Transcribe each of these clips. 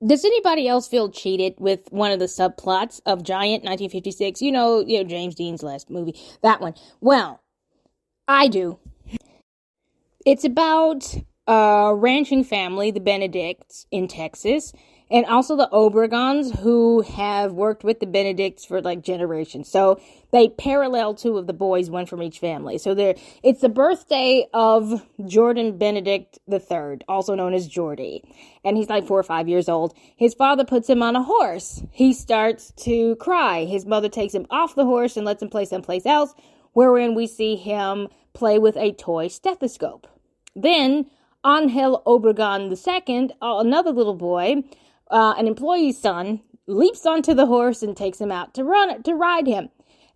Does anybody else feel cheated with one of the subplots of Giant 1956? James Dean's last movie, that one. Well, I do. It's about a ranching family, the Benedicts in Texas, and also the Obregons who have worked with the Benedicts for like generations. So they parallel two of the boys, one from each family. So it's the birthday of Jordan Benedict III, also known as Jordy. And he's like 4 or 5 years old. His father puts him on a horse. He starts to cry. His mother takes him off the horse and lets him play someplace else, wherein we see him play with a toy stethoscope. Then Angel Obregon II, another little boy, an employee's son, leaps onto the horse and takes him out to ride him.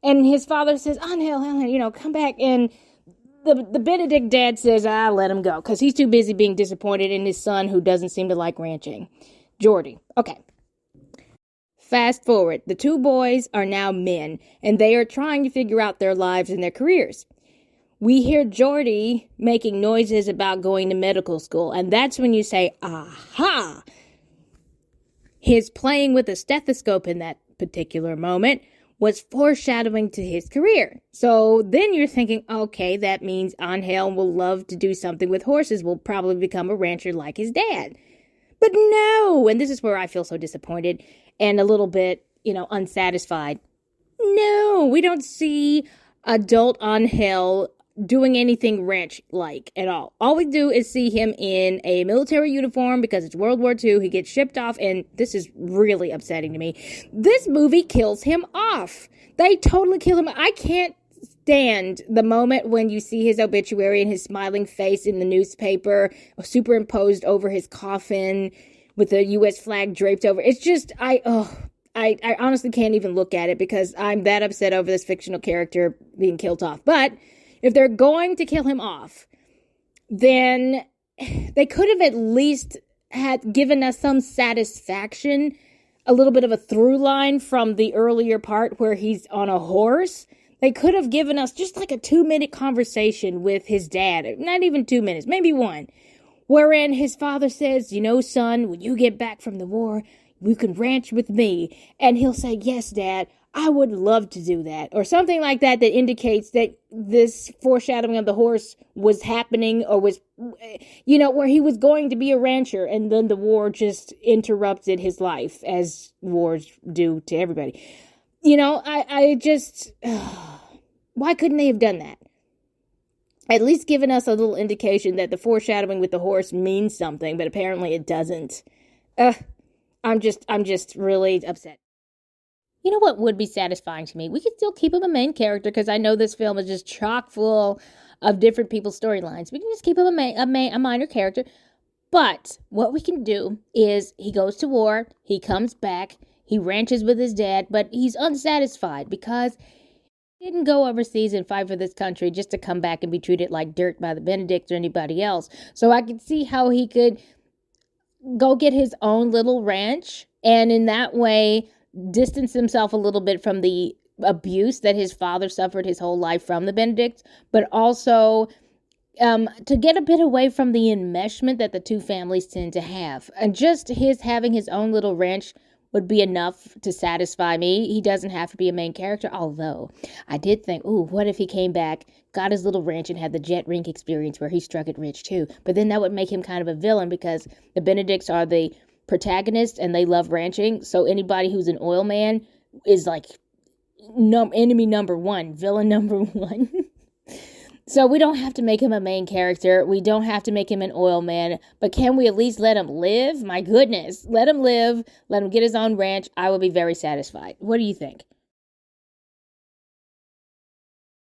And his father says, Angel, come back. And the Benedict dad says, let him go, because he's too busy being disappointed in his son who doesn't seem to like ranching. Jordy. Okay. Fast forward. The two boys are now men, and they are trying to figure out their lives and their careers. We hear Jordy making noises about going to medical school, and that's when you say, aha! His playing with a stethoscope in that particular moment was foreshadowing to his career. So then you're thinking, okay, that means Angel will love to do something with horses, will probably become a rancher like his dad. But no, and this is where I feel so disappointed and a little bit, unsatisfied. No, we don't see adult Angel doing anything ranch-like at all. All we do is see him in a military uniform because it's World War II. He gets shipped off, and this is really upsetting to me. This movie kills him off. They totally kill him. I can't stand the moment when you see his obituary and his smiling face in the newspaper superimposed over his coffin with the U.S. flag draped over. It's just, I honestly can't even look at it because I'm that upset over this fictional character being killed off. But if they're going to kill him off, then they could have at least had given us some satisfaction, a little bit of a through line from the earlier part where he's on a horse. They could have given us just like a 2-minute conversation with his dad, not even 2 minutes, maybe one, wherein his father says, son, when you get back from the war, you can ranch with me. And he'll say, yes, Dad, I would love to do that. Or something like that indicates that this foreshadowing of the horse was happening or was, where he was going to be a rancher. And then the war just interrupted his life, as wars do to everybody. I just, why couldn't they have done that? At least given us a little indication that the foreshadowing with the horse means something, but apparently it doesn't. I'm just really upset. You know what would be satisfying to me? We could still keep him a main character because I know this film is just chock full of different people's storylines. We can just keep him a minor character. But what we can do is he goes to war, he comes back, he ranches with his dad, but he's unsatisfied because he didn't go overseas and fight for this country just to come back and be treated like dirt by the Benedicts or anybody else. So I could see how he could go get his own little ranch and in that way distance himself a little bit from the abuse that his father suffered his whole life from the Benedicts, but also to get a bit away from the enmeshment that the two families tend to have. And just his having his own little ranch would be enough to satisfy me. He doesn't have to be a main character, although I did think, what if he came back, got his little ranch, and had the jet rink experience where he struck it rich too? But then that would make him kind of a villain because the Benedicts are the protagonist and they love ranching. So anybody who's an oil man is like enemy number one, villain number one. So we don't have to make him a main character. We don't have to make him an oil man. But can we at least let him live? My goodness. Let him live. Let him get his own ranch. I will be very satisfied. What do you think?